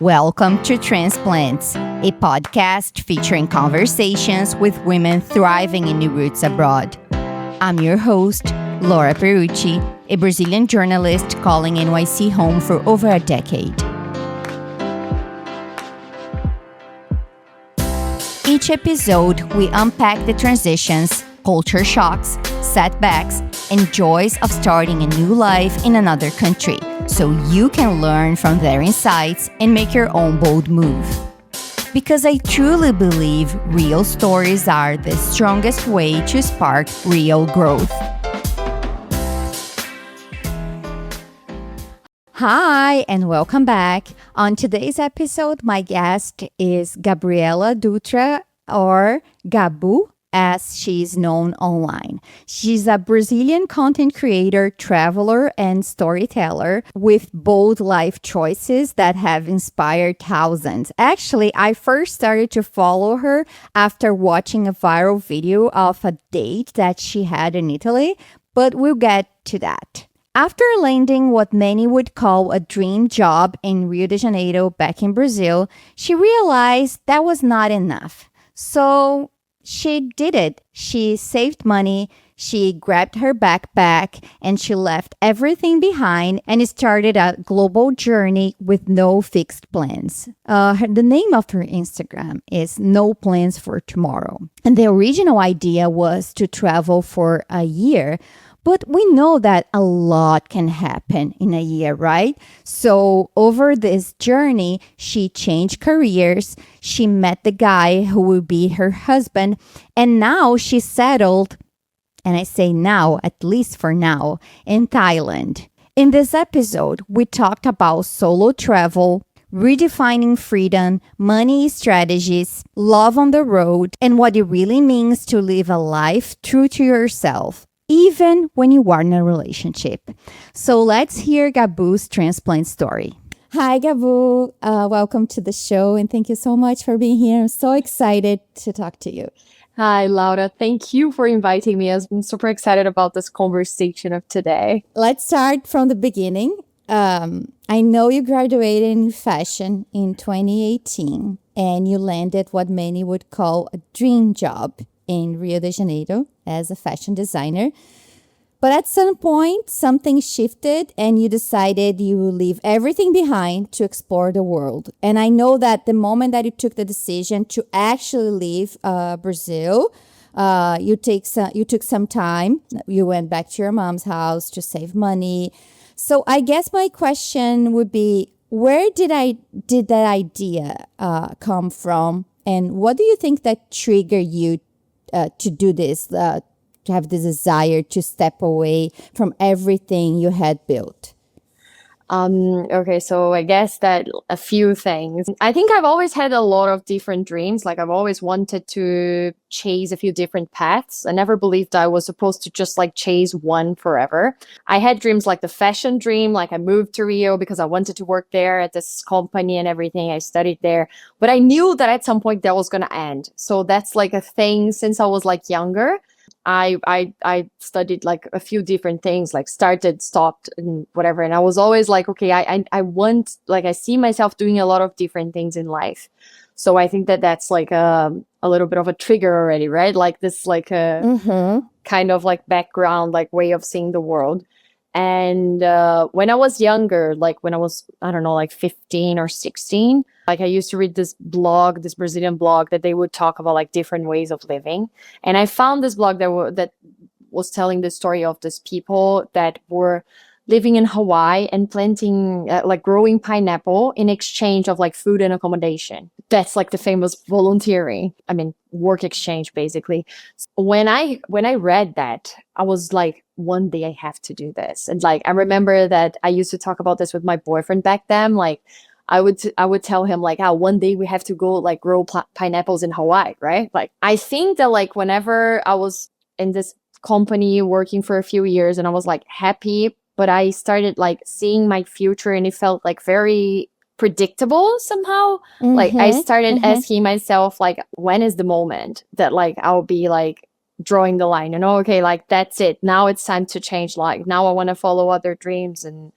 Welcome to Transplants, a podcast featuring conversations with women thriving in new roots abroad. I'm your host, Laura Perucci, a Brazilian journalist calling NYC home for over a decade. Each episode, we unpack the transitions, culture shocks, setbacks, and joys of starting a new life in another country, so you can learn from their insights and make your own bold move. Because I truly believe real stories are the strongest way to spark real growth. Hi, and welcome back. On today's episode, my guest is Gabriela Dutra, or Gabu, as she's known online. She's a Brazilian content creator, traveler, and storyteller with bold life choices that have inspired thousands. Actually, I first started to follow her after watching a viral video of a date that she had in Italy, but we'll get to that. After landing what many would call a dream job in Rio de Janeiro back in Brazil, she realized that was not enough. So she did it. She saved money, she grabbed her backpack, and she left everything behind and started a global journey with no fixed plans. The name of her Instagram is No Plans for Tomorrow. And the original idea was to travel for a year. But we know that a lot can happen in a year, right? So over this journey, she changed careers. She met the guy who will be her husband. And now she's settled, and I say now, at least for now, in Thailand. In this episode, we talked about solo travel, redefining freedom, money strategies, love on the road, and what it really means to live a life true to yourself, even when you are in a relationship. So let's hear Gabu's transplant story. Hi, Gabu. Welcome to the show, and thank you so much for being here. I'm so excited to talk to you. Hi, Laura. Thank you for inviting me. I'm super excited about this conversation of today. Let's start from the beginning. I know you graduated in fashion in 2018, and you landed what many would call a dream job in Rio de Janeiro as a fashion designer. But at some point, something shifted and you decided you would leave everything behind to explore the world. And I know that the moment that you took the decision to actually leave Brazil, you took some time. You went back to your mom's house to save money. So I guess my question would be, where did that idea come from? And what do you think that triggered you to do this, to have this desire to step away from everything you had built? Okay, so I guess that a few things. I think I've always had a lot of different dreams. Like I've always wanted to chase a few different paths. I never believed I was supposed to just like chase one forever. I had dreams like the fashion dream, like I moved to Rio because I wanted to work there at this company and everything. I studied there, but I knew that at some point that was going to end. So that's like a thing since I was like younger. I studied like a few different things, like started, stopped, and whatever. And I was always like, okay, I want, like, I see myself doing a lot of different things in life. So I think that that's like a little bit of a trigger already, right? Like this, like a kind of like background, like way of seeing the world. And when I was younger, like when I was, I don't know, like 15 or 16, like I used to read this blog, this Brazilian blog that they would talk about like different ways of living. And I found this blog that was telling the story of these people that were living in Hawaii and planting, like growing pineapple in exchange of like food and accommodation. That's like the famous volunteering, work exchange basically. So when I read that, I was like, one day I have to do this. And like, I remember that I used to talk about this with my boyfriend back then. Like I would tell him like, one day we have to go like grow pineapples in Hawaii, right? Like, I think that like whenever I was in this company working for a few years and I was like happy, but I started like seeing my future and it felt like very predictable somehow. Like I started asking myself, like, when is the moment that like I'll be like drawing the line, okay, like that's it. Now it's time to change. Like now I want to follow other dreams and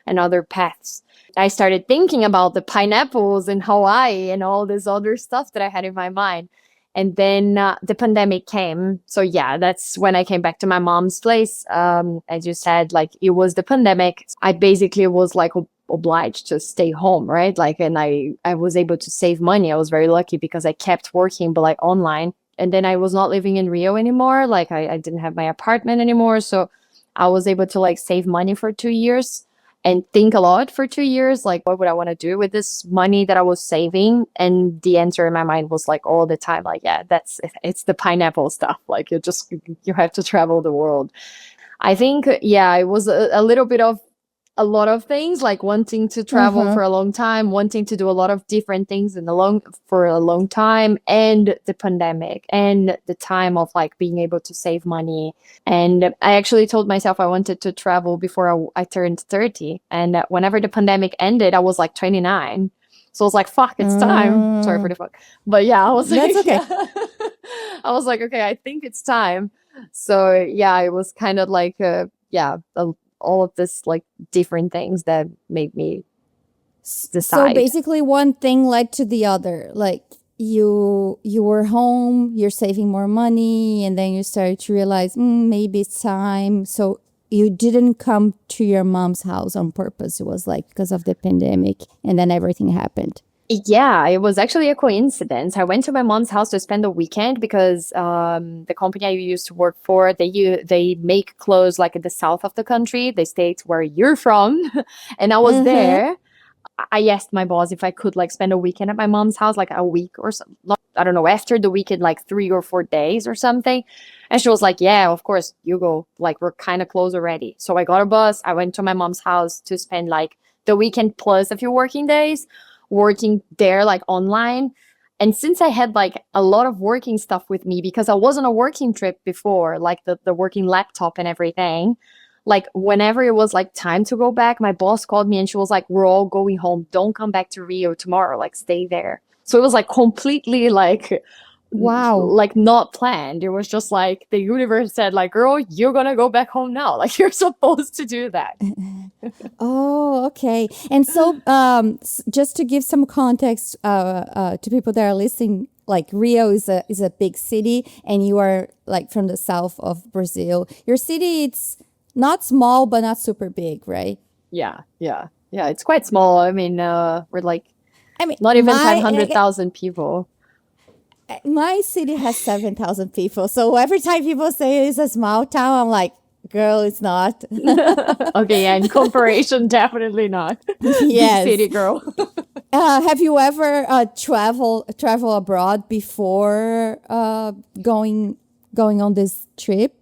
and other paths. I started thinking about the pineapples in Hawaii and all this other stuff that I had in my mind. And then the pandemic came. So yeah, that's when I came back to my mom's place. As you said, like it was the pandemic. I basically was like obliged to stay home, right? Like, and I was able to save money. I was very lucky because I kept working, but like online. And then I was not living in Rio anymore. Like I didn't have my apartment anymore. So I was able to like save money for 2 years and think a lot for 2 years. Like, what would I want to do with this money that I was saving? And the answer in my mind was like all the time, like, yeah, it's the pineapple stuff. Like you have to travel the world. I think, yeah, it was a little bit of a lot of things, like wanting to travel Uh-huh. for a long time, wanting to do a lot of different things for a long time, and the pandemic and the time of like being able to save money. And I actually told myself I wanted to travel before I turned 30. And whenever the pandemic ended, I was like 29. So I was like, fuck, it's time. Sorry for Mm, the fuck. But yeah, I was that's like, okay. yeah. I was like, okay, I think it's time. So yeah, it was kind of like, yeah, all of this like different things that made me So decide. basically one thing led to the other. Like you were home, you're saving more money, and then you started to realize maybe it's time. So you didn't come to your mom's house on purpose. It was like because of the pandemic, and then everything happened. Yeah, it was actually a coincidence. I went to my mom's house to spend the weekend because the company I used to work for, they make clothes like in the south of the country, the states where you're from, and I was Mm-hmm. there. I asked my boss if I could like spend a weekend at my mom's house, like a week or so. I don't know, after the weekend, like 3 or 4 days or something. And she was like, yeah, of course, you go. Like, we're kind of close already. So I got a bus. I went to my mom's house to spend like the weekend plus a few working days working there, like online. And since I had like a lot of working stuff with me because I was on a working trip before, like the working laptop and everything, like whenever it was like time to go back, my boss called me and she was like, we're all going home, don't come back to Rio tomorrow, like stay there. So it was like completely Wow. like not planned. It was just like the universe said like, girl, you're gonna go back home now. Like you're supposed to do that. Oh, okay. And so, just to give some context to people that are listening, like Rio is a big city, and you are like from the south of Brazil. Your city, it's not small, but not super big, right? Yeah, it's quite small. I mean, we're like I mean, not even 500,000 people. my city has 7,000 people. So every time people say it's a small town, I'm like, girl, it's not. Okay, yeah, in comparison, definitely not. Big city Yes. girl. Have you ever travel abroad before going on this trip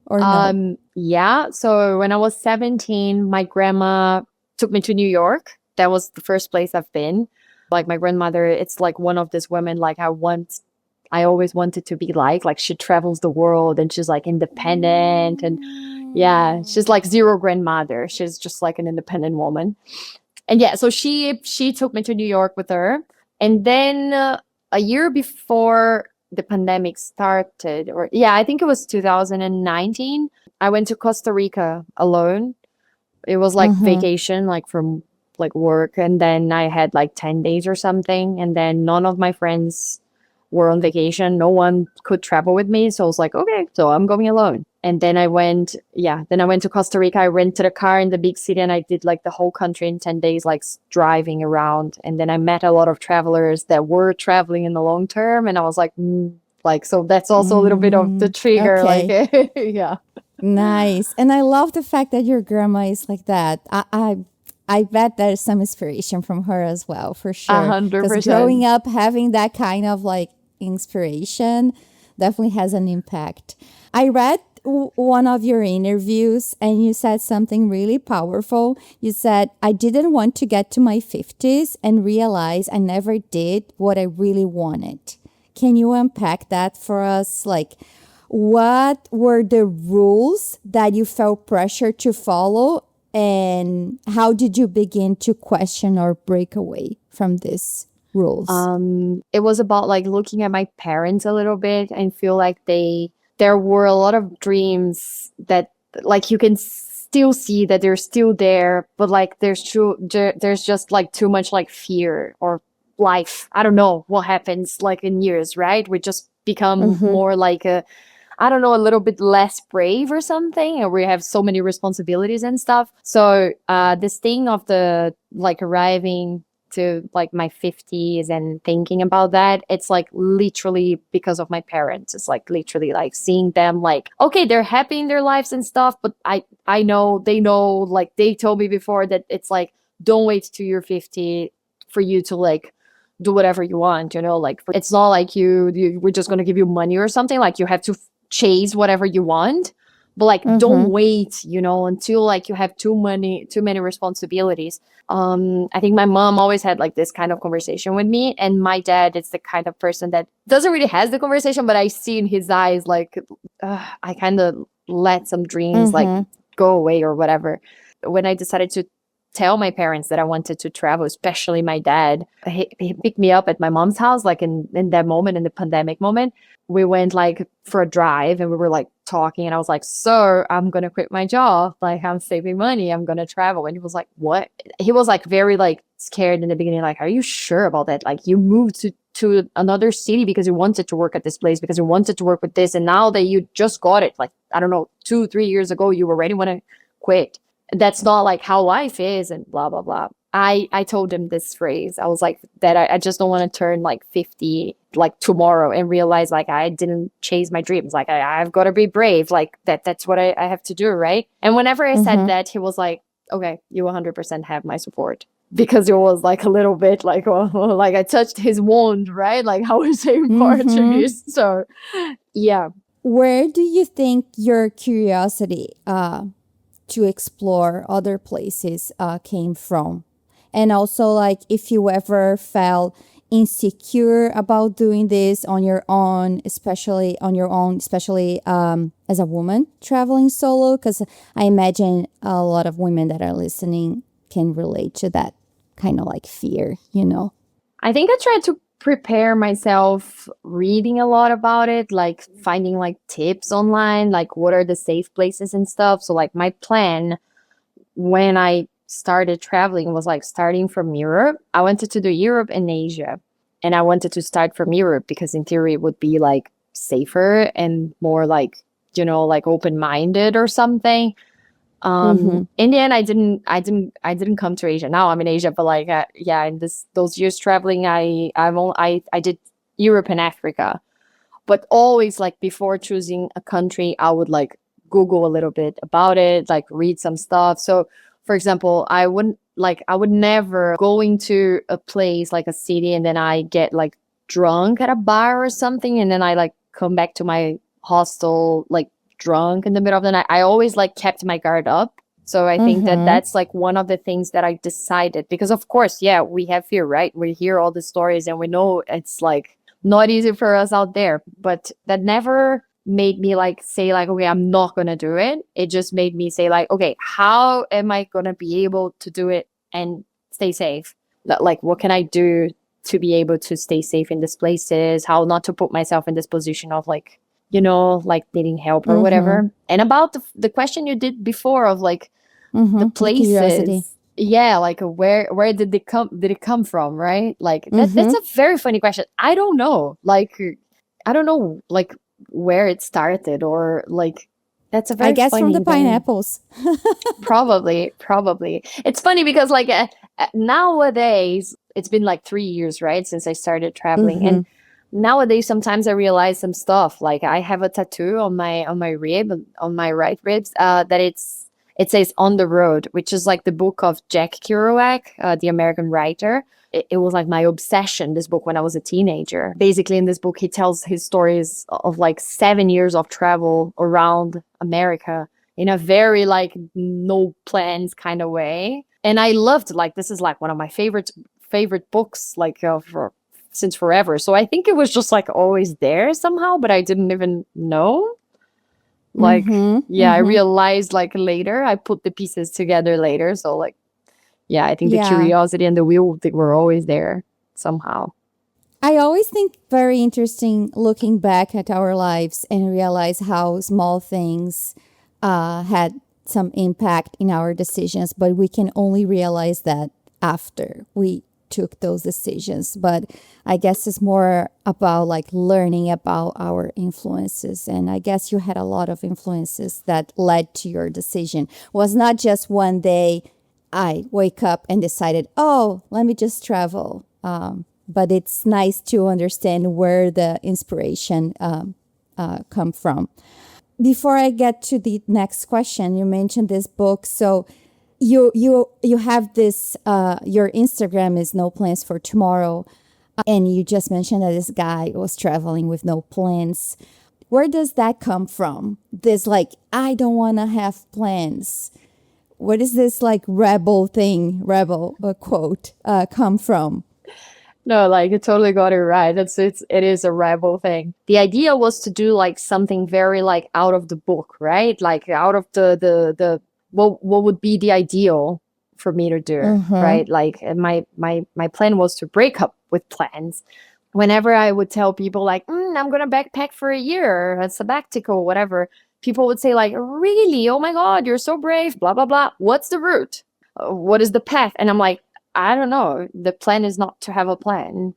or no? Yeah. So when I was 17, my grandma took me to New York. That was the first place I've been. Like my grandmother, it's like one of these women like I always wanted to be like she travels the world and she's like independent and yeah, she's like zero grandmother. She's just like an independent woman. And yeah, so she took me to New York with her. And then a year before the pandemic started, or yeah, I think it was 2019, I went to Costa Rica alone. It was like Uh-huh. vacation, like from like work. And then I had like 10 days or something. And then none of my friends were on vacation. No one could travel with me. So I was like, okay, so I'm going alone. And then then I went to Costa Rica. I rented a car in the big city and I did like the whole country in 10 days, like driving around. And then I met a lot of travelers that were traveling in the long term. And I was like, like, so that's also a little bit of the trigger. Like, Okay. yeah, Nice. And I love the fact that your grandma is like that. I bet there's some inspiration from her as well, for a sure. hundred Because growing percent. up having that kind of like inspiration definitely has an impact. I read one of your interviews and you said something really powerful. You said, I didn't want to get to my 50s and realize I never did what I really wanted. Can you unpack that for us? Like, what were the rules that you felt pressure to follow, and how did you begin to question or break away from these rules? It was about like looking at my parents a little bit and feel like there were a lot of dreams that like you can still see that they're still there, but like there's just like too much like fear or life. I don't know what happens like in years, right? We just become Mm-hmm. more like a, I don't know, a little bit less brave or something, and we have so many responsibilities and stuff. So this thing of the like arriving to like my 50s and thinking about that, it's like literally because of my parents. It's like literally like seeing them like, okay, they're happy in their lives and stuff, but I know, they know, like they told me before that it's like, don't wait till you're 50 for you to like do whatever you want, you know, like it's not like we're just going to give you money or something, like you have to chase whatever you want, but like don't Mm-hmm. wait, you know, until like you have too many responsibilities. I think my mom always had like this kind of conversation with me, and my dad is the kind of person that doesn't really has the conversation, but I see in his eyes like I kind of let some dreams like Mm-hmm. go away or whatever. When I decided to tell my parents that I wanted to travel, especially my dad, he picked me up at my mom's house, like in that moment, in the pandemic moment. We went like for a drive and we were like talking, and I was like, "Sir, I'm gonna quit my job. Like I'm saving money. I'm gonna travel." And he was like, "What?" He was like very like scared in the beginning, like, "Are you sure about that? Like you moved to another city because you wanted to work at this place, because you wanted to work with this, and now that you just got it, like I don't know, 2-3 years ago, you already want to quit. That's not like how life is," and blah blah blah. I told him this phrase. I was like, that I just don't want to turn like 50 like tomorrow and realize like I didn't chase my dreams. Like I've got to be brave. Like that's what I have to do, right? And whenever I said Mm-hmm. that, he was like, okay, you 100% have my support. Because it was like a little bit like, oh, like I touched his wound, right? Like how we say in Mm-hmm. Portuguese. So yeah. Where do you think your curiosity to explore other places came from? And also, like, if you ever felt insecure about doing this on your own, especially as a woman traveling solo, because I imagine a lot of women that are listening can relate to that kind of like fear, you know? I think I tried to prepare myself reading a lot about it, like finding like tips online, like what are the safe places and stuff. So like my plan when I started traveling was like starting from Europe. I wanted to do Europe and Asia. And I wanted to start from Europe because in theory it would be like safer and more like, you know, like open-minded or something. Mm-hmm. In the end, I didn't come to Asia. Now I'm in Asia, but like yeah, in those years traveling, I did Europe and Africa. But always like before choosing a country, I would like Google a little bit about it, like read some stuff. So for example, I would never go into a place like a city and then I get like drunk at a bar or something, and then I like come back to my hostel like drunk in the middle of the night. I always like kept my guard up. So I think that Mm-hmm. that's like one of the things that I decided, because of course, yeah, we have fear, right? We hear all the stories and we know it's like not easy for us out there, but that never made me like say like, okay, I'm not going to do it. It just made me say like, okay, how am I going to be able to do it and stay safe? Like what can I do to be able to stay safe in these places? How not to put myself in this position of like, you know, like needing help or Mm-hmm. whatever. And about the question you did before of like the Mm-hmm. The curiosity. places, yeah, like where did it come from, right? Like that's Mm-hmm. a very funny question. I don't know, like I don't know like where it started, or like that's a I very guess from the funny, very pineapples. probably it's funny because like nowadays it's been like 3 years, right, since I started traveling. Mm-hmm. And nowadays sometimes I realize some stuff, like I have a tattoo on my rib, on my right ribs, that it says "On the Road," which is like the book of Jack Kerouac, the American writer. It was like my obsession, this book, when I was a teenager. Basically, in this book, he tells his stories of like 7 years of travel around America in a very like no plans kind of way. And I loved, like, this is like one of my favorite books, like for since forever. So I think it was just like always there somehow, but I didn't even know. Like, Mm-hmm. yeah, I Mm-hmm. realized like later. I put the pieces together later. So like, yeah, I think the Yeah. curiosity and the will, they were always there somehow. I always think very interesting looking back at our lives and realize how small things had some impact in our decisions, but we can only realize that after we took those decisions. But I guess it's more about like learning about our influences. And I guess you had a lot of influences that led to your decision. It was not just one day I wake up and decided, oh, let me just travel. But it's nice to understand where the inspiration come from. Before I get to the next question, you mentioned this book. So you have this, your Instagram is No Plans for Tomorrow. And you just mentioned that this guy was traveling with no plans. Where does that come from? This like, I don't want to have plans. Where does this like rebel quote come from? No, like you totally got it right. It is a rebel thing. The idea was to do like something very like out of the book, right? Like out of the what would be the ideal for me to do, right? Like my plan was to break up with plans. Whenever I would tell people like, I'm gonna backpack for a year, a sabbatical, whatever, people would say like, really? Oh my God, you're so brave, blah, blah, blah. What's the route? What is the path? And I'm like, I don't know. The plan is not to have a plan.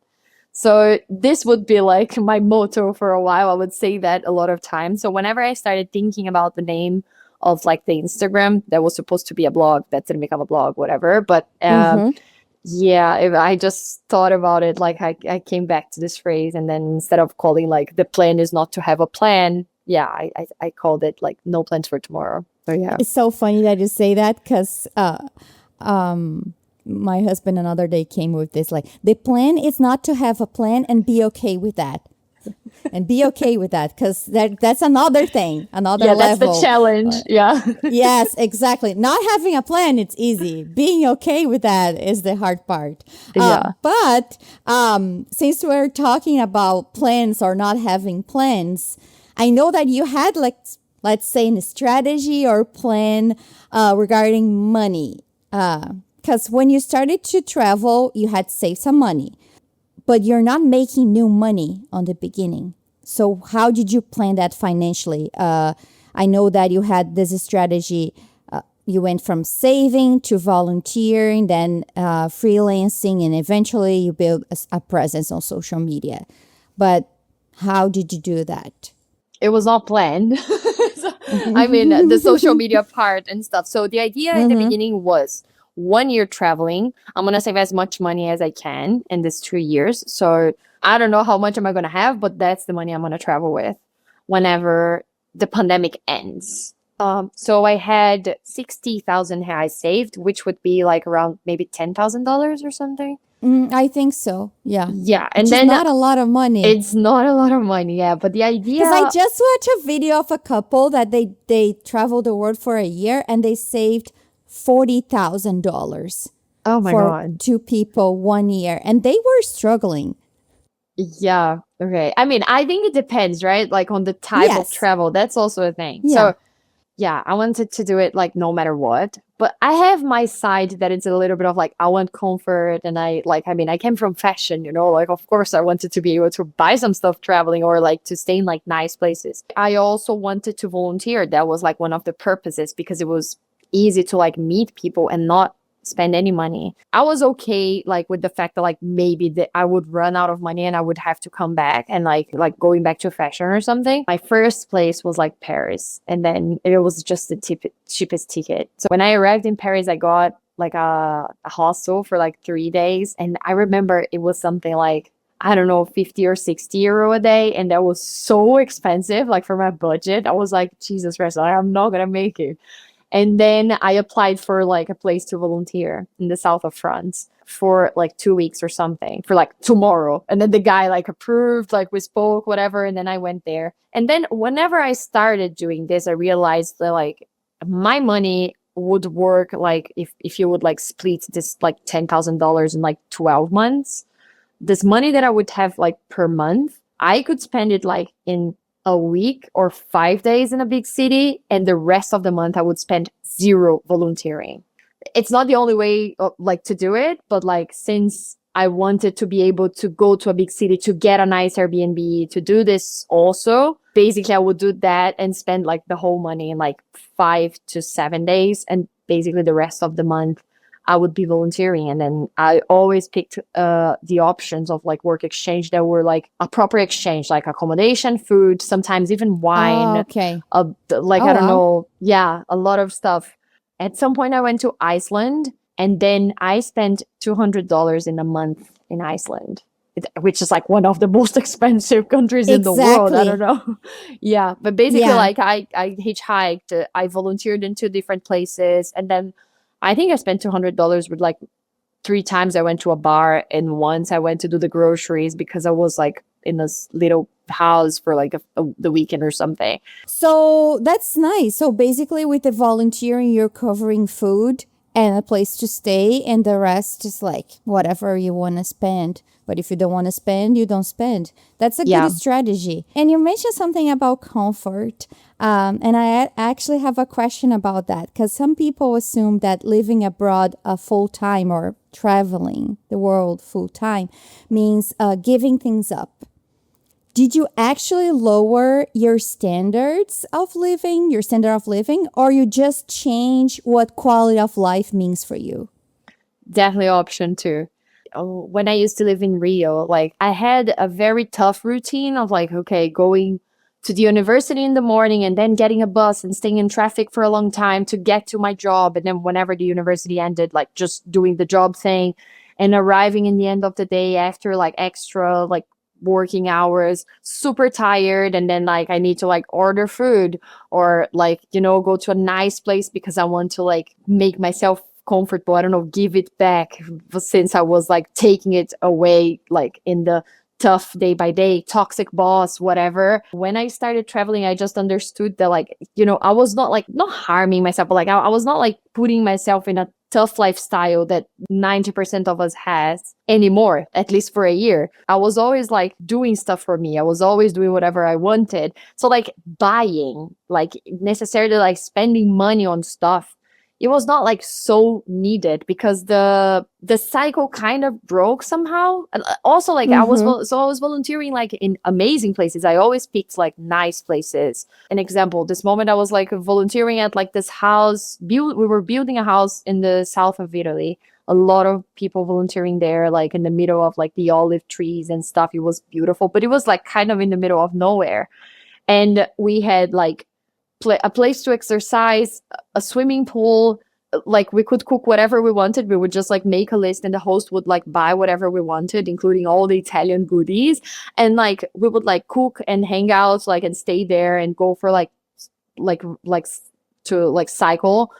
So this would be like my motto for a while. I would say that a lot of times. So whenever I started thinking about the name of like the Instagram that was supposed to be a blog, that didn't become a blog, whatever. But yeah, I just thought about it. Like I came back to this phrase, and then instead of calling like the plan is not to have a plan, yeah, I called it like no plans for tomorrow. So yeah, it's so funny that you say that because my husband another day came with this like the plan is not to have a plan and be okay with that. And be okay with that because that's another thing, another level. That's the challenge. Yeah. Yes, exactly. Not having a plan, it's easy. Being okay with that is the hard part. But since we're talking about plans or not having plans, I know that you had like, let's say, a strategy or plan regarding money. Because when you started to travel, you had saved some money. But you're not making new money on the beginning. So how did you plan that financially? I know that you had this strategy. You went from saving to volunteering, then freelancing, and eventually you built a presence on social media. But how did you do that? It was not planned. I mean, the social media part and stuff. So the idea in the beginning was 1 year traveling. I'm going to save as much money as I can in this 2 years. So I don't know how much am I going to have, but that's the money I'm going to travel with whenever the pandemic ends. So I had 60,000 reais saved, which would be like around maybe $10,000 or something. I think so. Yeah. Yeah. And Which then is not a lot of money. It's not a lot of money. Yeah. But the idea. Because I just watched a video of a couple that they traveled the world for a year and they saved $40,000. Oh my God. 2 people 1 year. And they were struggling. Yeah. Okay. I mean, I think it depends, right? Like on the type of travel. That's also a thing. Yeah. So yeah, I wanted to do it like no matter what. But I have my side that it's a little bit of like, I want comfort. And I came from fashion, like, of course I wanted to be able to buy some stuff traveling or like to stay in like nice places. I also wanted to volunteer. That was like one of the purposes because it was easy to like meet people and not spend any money. I was okay like with the fact that like maybe that I would run out of money and I would have to come back and like going back to fashion or something. My first place was like Paris, and then it was just the cheapest ticket. So when I arrived in Paris, I got like a hostel for like 3 days, and I remember it was something like, I don't know, 50 or 60 euro a day, and that was so expensive like for my budget. I was like, Jesus Christ, I'm not gonna make it. And then I applied for like a place to volunteer in the south of France for like 2 weeks or something, for like tomorrow. And then the guy like approved, like we spoke, whatever. And then I went there. And then whenever I started doing this, I realized that like my money would work like if you would like split this like $10,000 in like 12 months. This money that I would have like per month, I could spend it like in a week or 5 days in a big city, and the rest of the month I would spend 0 volunteering. It's not the only way like to do it, but like since I wanted to be able to go to a big city to get a nice Airbnb to do this also. Basically, I would do that and spend like the whole money in like 5 to 7 days. And basically the rest of the month I would be volunteering. And then I always picked the options of like work exchange that were like a proper exchange, like accommodation, food, sometimes even Oh, wine, okay. like, Oh, I don't wow. know. Yeah, a lot of stuff. At some point, I went to Iceland and then I spent $200 in a month in Iceland, which is like one of the most expensive countries in the world. I don't Exactly. know. Yeah, but basically, Yeah. like I hitchhiked, I volunteered in 2 different places, and then I think I spent $200 with like 3 times I went to a bar, and once I went to do the groceries because I was like in this little house for like the weekend or something. So that's nice. So basically, with the volunteering, you're covering food and a place to stay, and the rest is like whatever you want to spend. But if you don't want to spend, you don't spend. That's a good Yeah. strategy. And you mentioned something about comfort. And I actually have a question about that because some people assume that living abroad full time or traveling the world full time means giving things up. Did you actually lower your standard of living, or you just change what quality of life means for you? Definitely option two. When I used to live in Rio, like I had a very tough routine of like, okay, going to the university in the morning and then getting a bus and staying in traffic for a long time to get to my job. And then whenever the university ended, like just doing the job thing and arriving in the end of the day after like extra like working hours, super tired. And then like I need to like order food or like, go to a nice place because I want to like make myself comfortable. I don't know, give it back since I was like taking it away, like in the tough day by day, toxic boss, whatever. When I started traveling, I just understood that, like, I was not like, not harming myself, but like, I was not like putting myself in a tough lifestyle that 90% of us has anymore, at least for a year. I was always like doing stuff for me. I was always doing whatever I wanted. So like buying, like necessarily like spending money on stuff, it was not like so needed because the cycle kind of broke somehow. And also like Mm-hmm. I was volunteering like in amazing places. I always picked like nice places. An example, this moment I was like volunteering at like this house we were building a house in the south of Italy. A lot of people volunteering there, like in the middle of like the olive trees and stuff. It was beautiful, but it was like kind of in the middle of nowhere. And we had like a place to exercise, a swimming pool. Like we could cook whatever we wanted. We would just like make a list, and the host would like buy whatever we wanted, including all the Italian goodies. And like we would like cook and hang out, like and stay there and go for like to like cycle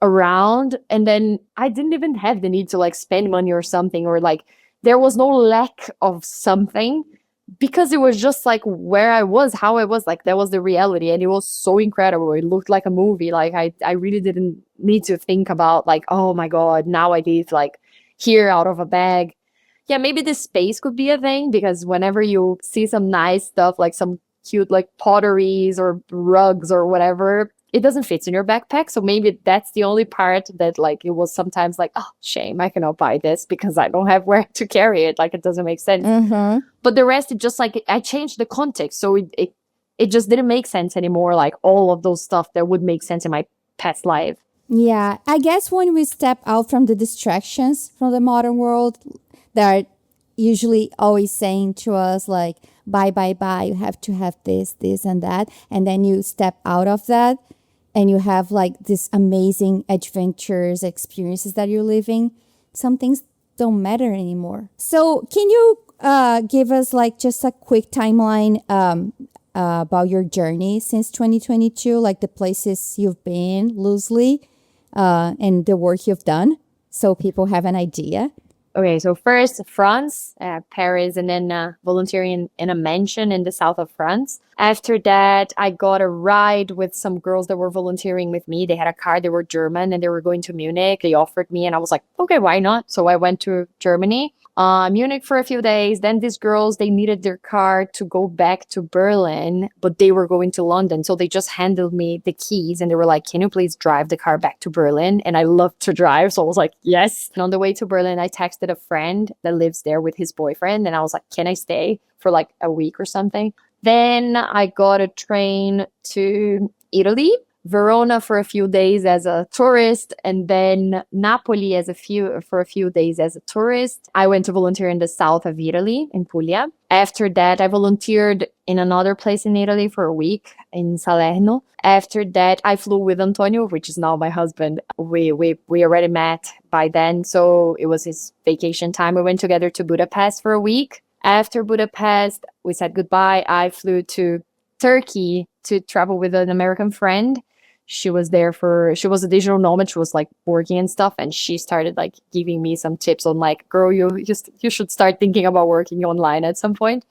around. And then I didn't even have the need to like spend money or something, or like there was no lack of something because it was just like where I was, how I was, like that was the reality. And it was so incredible. It looked like a movie. Like I really didn't need to think about like, oh my God, now I live like here out of a bag. Yeah, maybe the space could be a thing because whenever you see some nice stuff, like some cute like potteries or rugs or whatever, it doesn't fit in your backpack. So maybe that's the only part that like it was sometimes like, oh, shame, I cannot buy this because I don't have where to carry it. Like it doesn't make sense. Mm-hmm. But the rest, it just like I changed the context. So it just didn't make sense anymore. Like all of those stuff that would make sense in my past life. Yeah, I guess when we step out from the distractions from the modern world, they're usually always saying to us like, buy, buy, buy, you have to have this, and that. And then you step out of that and you have like this amazing adventures, experiences that you're living. Some things don't matter anymore. So can you give us like just a quick timeline about your journey since 2022, like the places you've been loosely and the work you've done so people have an idea? Okay, so first France, Paris, and then volunteering in a mansion in the south of France. After that, I got a ride with some girls that were volunteering with me. They had a car, they were German, and they were going to Munich. They offered me, and I was like, okay, why not? So I went to Germany. Munich for a few days. Then these girls, they needed their car to go back to Berlin, but they were going to London. So they just handed me the keys and they were like, can you please drive the car back to Berlin? And I love to drive. So I was like, yes. And on the way to Berlin, I texted a friend that lives there with his boyfriend. And I was like, can I stay for like a week or something? Then I got a train to Italy, Verona for a few days as a tourist, and then Napoli for a few days as a tourist. I went to volunteer in the south of Italy, in Puglia. After that, I volunteered in another place in Italy for a week in Salerno. After that, I flew with Antonio, which is now my husband. We already met by then, so it was his vacation time. We went together to Budapest for a week. After Budapest, we said goodbye. I flew to Turkey to travel with an American friend. She was a digital nomad. She was like working and stuff. And she started like giving me some tips on like, girl, you should start thinking about working online at some point.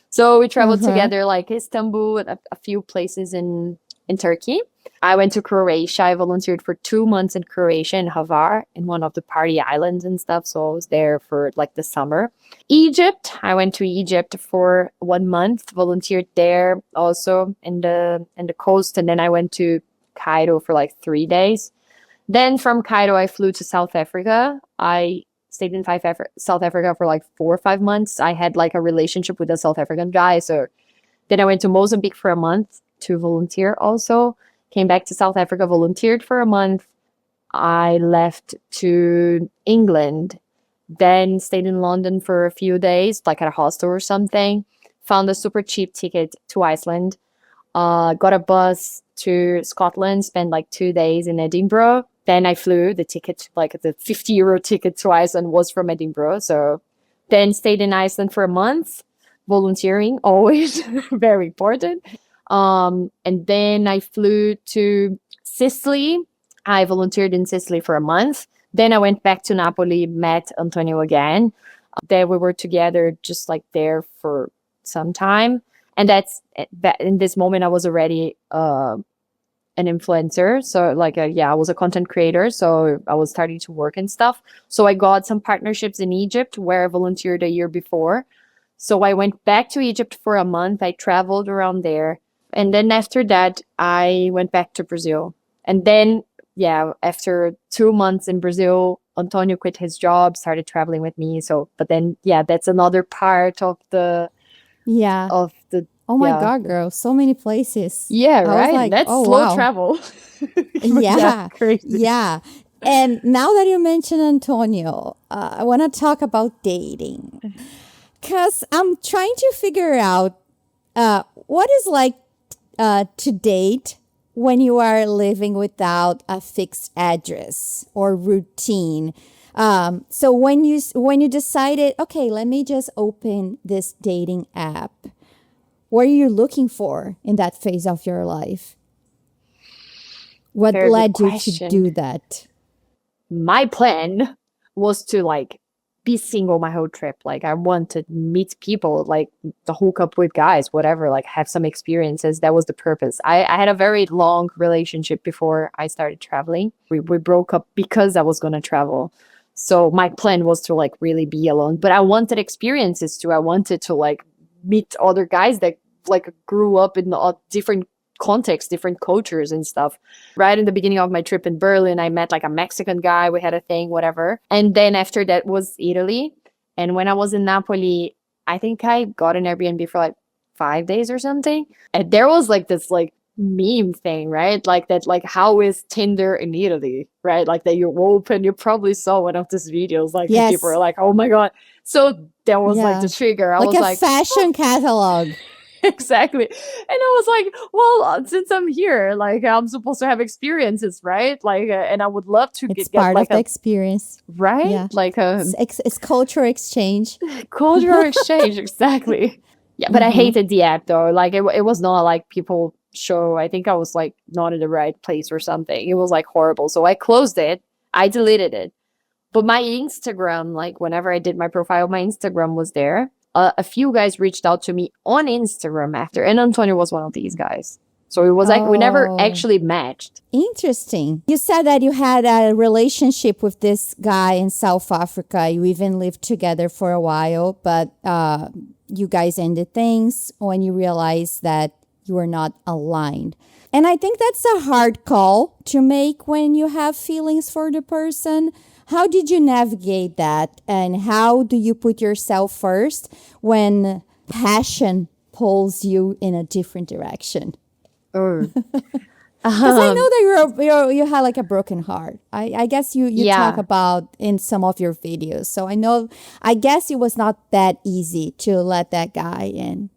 So we traveled together, like Istanbul, a few places in Turkey. I went to Croatia. I volunteered for 2 months in Croatia, in Hvar, in one of the party islands and stuff. So I was there for like the summer. Egypt. I went to Egypt for 1 month, volunteered there also in the coast. And then I went to Cairo for like 3 days. Then from Cairo, I flew to South Africa. I stayed in South Africa for like 4 or 5 months. I had like a relationship with a South African guy. So then I went to Mozambique for a month to volunteer also. Came back to South Africa, volunteered for a month. I left to England, then stayed in London for a few days, like at a hostel or something. Found a super cheap ticket to Iceland. Got a bus to Scotland, spent like 2 days in Edinburgh. Then I flew the ticket, like the 50 € ticket to Iceland was from Edinburgh. So then stayed in Iceland for a month, volunteering, always very important. And then I flew to Sicily. I volunteered in Sicily for a month. Then I went back to Napoli, met Antonio again. Then we were together just like there for some time. And that's that in this moment I was already an influencer. So like, I was a content creator. So I was starting to work and stuff. So I got some partnerships in Egypt where I volunteered a year before. So I went back to Egypt for a month. I traveled around there. And then after that, I went back to Brazil. And then, after 2 months in Brazil, Antonio quit his job, started traveling with me. So, but then, that's another part of the, Yeah. of the, Oh my God, girl. So many places. yeah, I was right. like, That's oh, slow wow. travel. Yeah. Crazy. Yeah. And now that you mention Antonio, I want to talk about dating. Because I'm trying to figure out what is like to date when you are living without a fixed address or routine. So when you decided, okay, let me just open this dating app, what are you looking for in that phase of your life? What Very good led you to question. do that? My plan was to like be single my whole trip. Like I want to meet people, like to hook up with guys, whatever, like have some experiences. That was the purpose. I had a very long relationship before I started traveling. We broke up because I was going to travel. So my plan was to like really be alone, but I wanted experiences too. I wanted to like meet other guys that like grew up in different contexts, different cultures and stuff. Right in the beginning of my trip in Berlin, I met like a Mexican guy. We had a thing, whatever. And then after that was Italy. And when I was in Napoli, I think I got an Airbnb for like 5 days or something. And there was like this like meme thing, right? Like that, like how is Tinder in Italy, right? Like that you open, you probably saw one of these videos, like Yes. people are like, oh my God. So that was like the trigger. I Like was a like, fashion catalog. exactly. And I was like, well, since I'm here, like I'm supposed to have experiences, right? Like, and I would love to It's get part like of the experience. right? Yeah. Like a It's cultural exchange. cultural exchange. Exactly. Yeah, but I hated the app though. Like it was not like people show. I think I was like not in the right place or something. It was like horrible. So I closed it. I deleted it. But my Instagram, like whenever I did my profile, my Instagram was there. A few guys reached out to me on Instagram after, and Antonio was one of these guys. So it was like we never Oh, actually matched. interesting. You said that you had a relationship with this guy in South Africa. You even lived together for a while, but you guys ended things when you realized that you were not aligned. And I think that's a hard call to make when you have feelings for the person. How did you navigate that? And how do you put yourself first when passion pulls you in a different direction? Oh. Because I know Um, that you had like a broken heart. I guess you talk yeah. about in some of your videos. So I guess it was not that easy to let that guy in.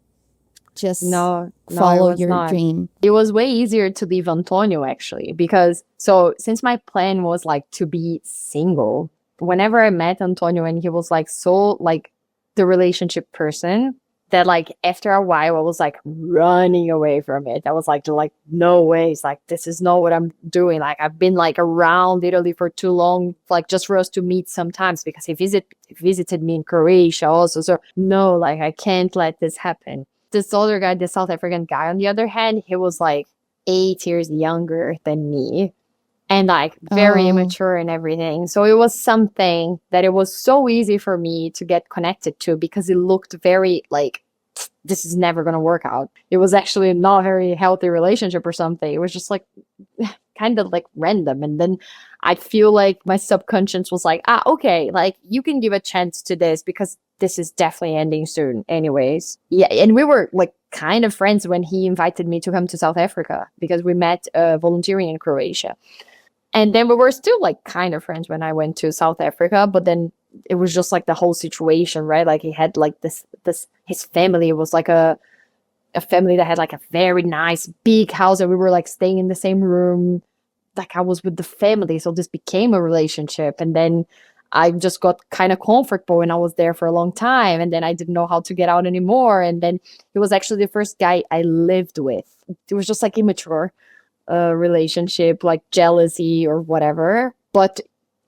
Just No, it follow was your not. dream. It was way easier to leave Antonio actually, because so since my plan was like to be single, whenever I met Antonio and he was like so like the relationship person that like after a while I was like running away from it. I was like no ways, like this is not what I'm doing. Like I've been like around Italy for too long, like just for us to meet sometimes because he visited me in Croatia also. So no, like I can't let this happen. This other guy, the South African guy, on the other hand, he was like 8 years younger than me and like very Oh, immature and everything. So it was something that it was so easy for me to get connected to because it looked very like this is never going to work out. It was actually not a very healthy relationship or something. It was just like kind of like random. And then I feel like my subconscious was like, okay, like you can give a chance to this because this is definitely ending soon, anyways. Yeah. And we were like kind of friends when he invited me to come to South Africa because we met volunteering in Croatia. And then we were still like kind of friends when I went to South Africa, but then it was just like the whole situation, right? Like he had like this his family was like a family that had like a very nice big house and we were like staying in the same room. Like I was with the family, so this became a relationship. And then I just got kind of comfortable and I was there for a long time and then I didn't know how to get out anymore. And then he was actually the first guy I lived with. It was just like immature relationship, like jealousy or whatever. But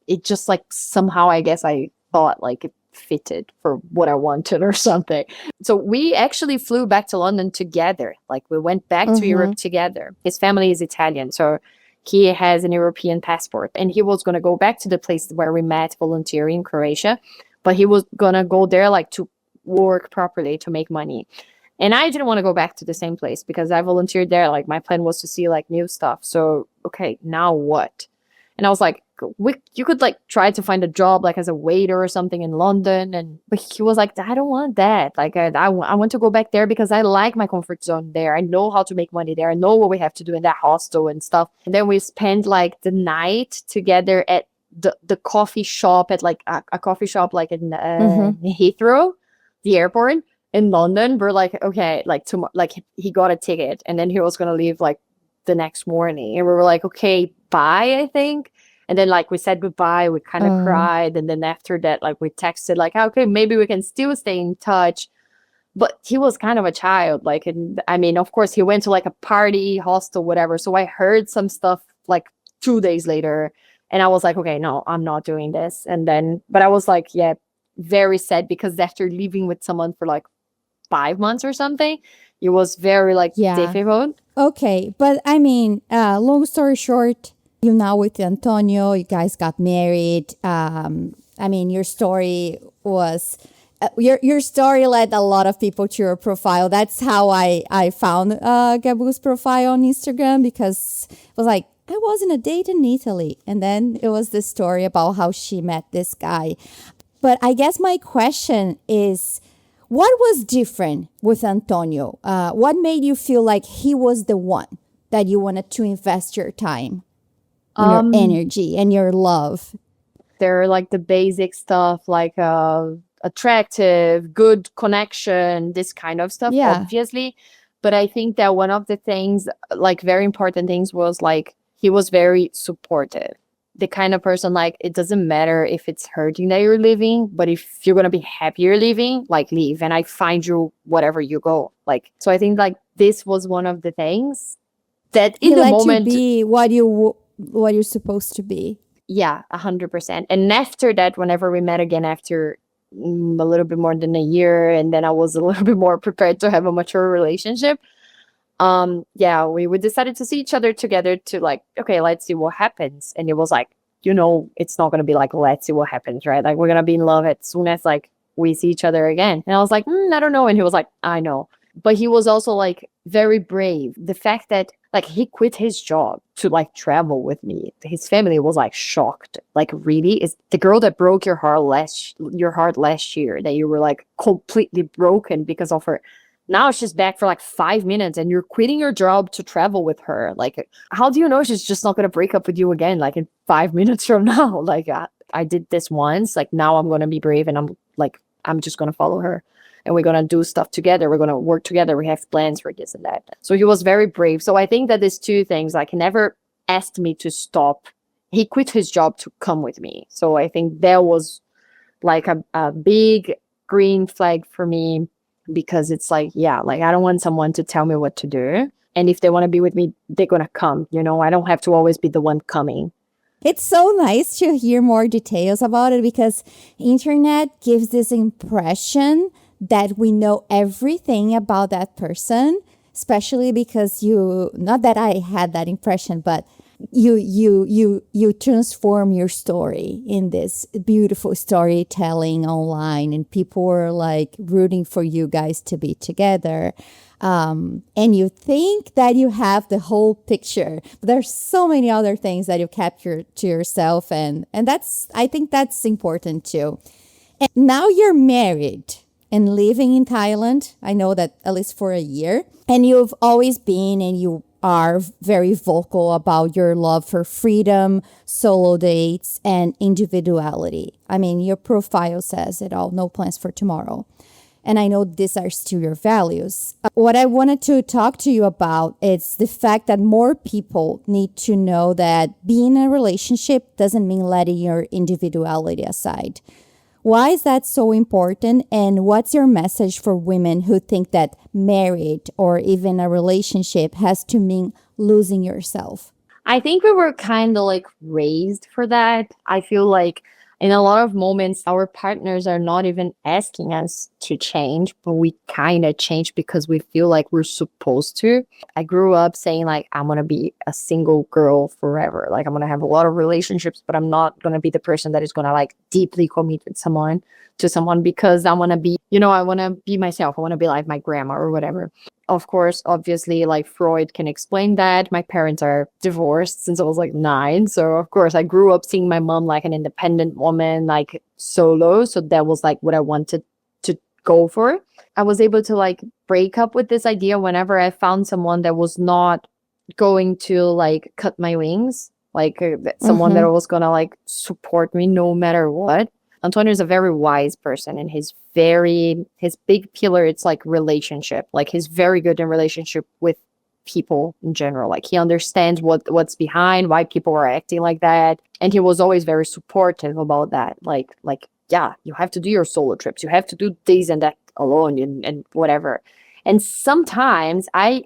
it just like somehow I guess I thought like it fitted for what I wanted or something. So we actually flew back to London together. Like we went back to mm-hmm. Europe together. His family is Italian, so he has an European passport and he was going to go back to the place where we met volunteering in Croatia, but he was going to go there like to work properly to make money. And I didn't want to go back to the same place because I volunteered there. Like my plan was to see like new stuff. So, okay, now what? And I was like, you could like try to find a job like as a waiter or something in London. And but he was like, I don't want that. Like I want to go back there because I like my comfort zone there. I know how to make money there. I know what we have to do in that hostel and stuff. And then we spent like the night together at the coffee shop at like a coffee shop like in Mm-hmm. Heathrow, the airport in London. We're like, okay, like tomorrow, like he got a ticket and then he was gonna leave like the next morning, and we were like, okay, bye, I think. And then like we said goodbye, we kind of Oh, cried, and then after that, like we texted, like, okay, maybe we can still stay in touch. But he was kind of a child, like, and I mean, of course, he went to like a party, hostel, whatever. So I heard some stuff like 2 days later, and I was like, okay, no, I'm not doing this. And then, but I was like, yeah, very sad because after living with someone for like 5 months or something. It was very like yeah. difficult. Okay, but I mean, long story short, you now with Antonio, you guys got married. I mean, your story was your story led a lot of people to your profile. That's how I found Gabu's profile on Instagram because it was like I was in a date in Italy, and then it was this story about how she met this guy. But I guess my question is what was different with Antonio? What made you feel like he was the one that you wanted to invest your time and your Um, energy and your love? they're like the basic stuff, like attractive, good connection, this kind of stuff, Yeah, obviously. But I think that one of the things, like very important things, was like he was very supportive. The kind of person like it doesn't matter if it's hurting that you're leaving, but if you're gonna be happy you're leaving, like leave, and I find you whatever you go. Like so, I think like this was one of the things that in he the let you moment, be what you're supposed to be. yeah, 100%. And after that, whenever we met again after a little bit more than a year, and then I was a little bit more prepared to have a mature relationship. Yeah, we decided to see each other together to like, okay, let's see what happens. And it was like, it's not gonna be like, let's see what happens, right? Like we're gonna be in love as soon as like we see each other again. And I was like, I don't know. And he was like, I know. But he was also like very brave. The fact that like he quit his job to like travel with me. His family was like shocked. Like, really? Is the girl that broke your heart last year, that you were like completely broken because of her, now she's back for like 5 minutes and you're quitting your job to travel with her? Like, how do you know she's just not going to break up with you again, like in 5 minutes from now? Like, I did this once. Like, now I'm going to be brave and I'm just going to follow her. And we're going to do stuff together. We're going to work together. We have plans for this and that. So he was very brave. So I think that these two things, like, he never asked me to stop. He quit his job to come with me. So I think that was like a big green flag for me, because it's like, yeah, like I don't want someone to tell me what to do. And if they want to be with me, they're going to come. I don't have to always be the one coming. It's so nice to hear more details about it, because internet gives this impression that we know everything about that person, especially because not that I had that impression, but you transform your story in this beautiful storytelling online, and people are like rooting for you guys to be together. And you think that you have the whole picture, but there's so many other things that you capture to yourself, and I think that's important too. And now you're married and living in Thailand. I know that at least for a year, and you've always been, and you are very vocal about your love for freedom, solo dates, and individuality. I mean, your profile says it all, no plans for tomorrow. And I know these are still your values. What I wanted to talk to you about is the fact that more people need to know that being in a relationship doesn't mean letting your individuality aside. Why is that so important? And what's your message for women who think that marriage or even a relationship has to mean losing yourself? I think we were kind of like raised for that. I feel like in a lot of moments, our partners are not even asking us to change, but we kind of change because we feel like we're supposed to. I grew up saying like, I'm going to be a single girl forever. Like, I'm going to have a lot of relationships, but I'm not going to be the person that is going to like deeply commit with someone because I want to be, I want to be myself. I want to be like my grandma or whatever. Of course, obviously, like Freud can explain that. My parents are divorced since I was like 9. So, of course, I grew up seeing my mom like an independent woman, like solo. So that was like what I wanted to go for. I was able to like break up with this idea whenever I found someone that was not going to like cut my wings, like someone that was going to like support me no matter what. Antonio is a very wise person, and his big pillar, it's like relationship. Like, he's very good in relationship with people in general. Like, he understands what's behind, why people are acting like that. And he was always very supportive about that. Like, yeah, you have to do your solo trips. You have to do this and that alone and whatever. And sometimes I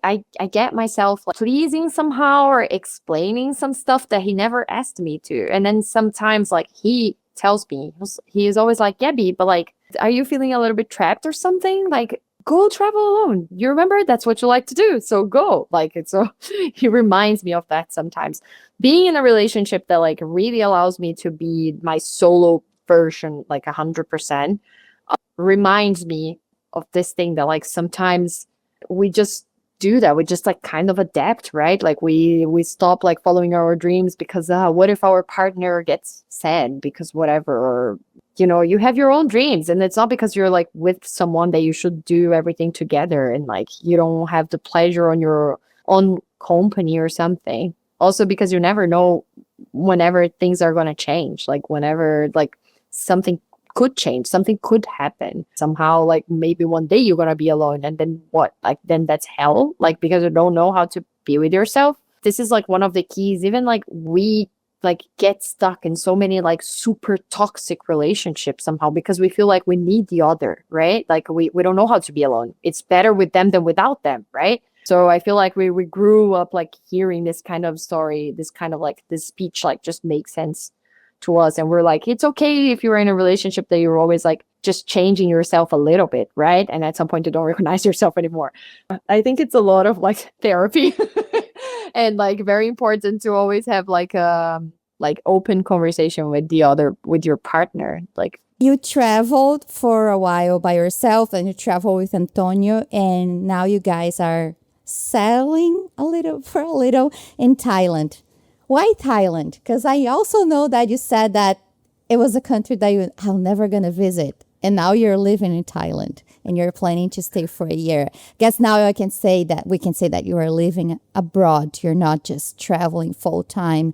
get myself like pleasing somehow or explaining some stuff that he never asked me to. And then sometimes like he tells me, he is always like, Gabby, but like, are you feeling a little bit trapped or something? Like, go travel alone. You remember that's what you like to do. So go. Like, it's so he reminds me of that sometimes. Being in a relationship that like really allows me to be my solo version, like 100%, reminds me of this thing that like sometimes we just do that. We just like kind of adapt, right? Like we stop like following our dreams because what if our partner gets sad because whatever, or you have your own dreams, and it's not because you're like with someone that you should do everything together and like you don't have the pleasure on your own company or something. Also because you never know whenever things are going to change, like whenever like something could change, something could happen somehow, like maybe one day you're gonna be alone, and then what, like then that's hell, like because you don't know how to be with yourself. This is like one of the keys. Even like we like get stuck in so many like super toxic relationships somehow because we feel like we need the other, right? Like we don't know how to be alone. It's better with them than without them, right? So I feel like we grew up like hearing this kind of story, this kind of like this speech like just makes sense to us. And we're like, it's okay if you're in a relationship that you're always like just changing yourself a little bit, right? And at some point you don't recognize yourself anymore. I think it's a lot of like therapy and like very important to always have like open conversation with the other, with your partner. Like, You traveled for a while by yourself and you traveled with Antonio, and now you guys are settling a little for a little in Thailand. Why Thailand? Because I also know that you said that it was a country that I'm never going to visit. And now you're living in Thailand and you're planning to stay for a year. Guess now I can say that we can say that you are living abroad. You're not just traveling full time.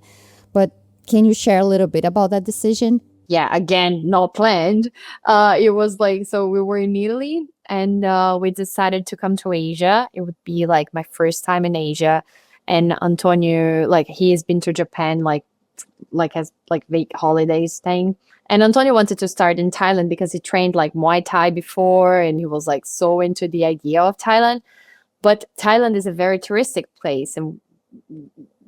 But can you share a little bit about that decision? yeah, again, not planned. It was like, so we were in Italy and we decided to come to Asia. It would be like my first time in Asia. And Antonio, like he has been to Japan, like has like big holidays thing. And Antonio wanted to start in Thailand because he trained like Muay Thai before and he was like so into the idea of Thailand. But Thailand is a very touristic place. And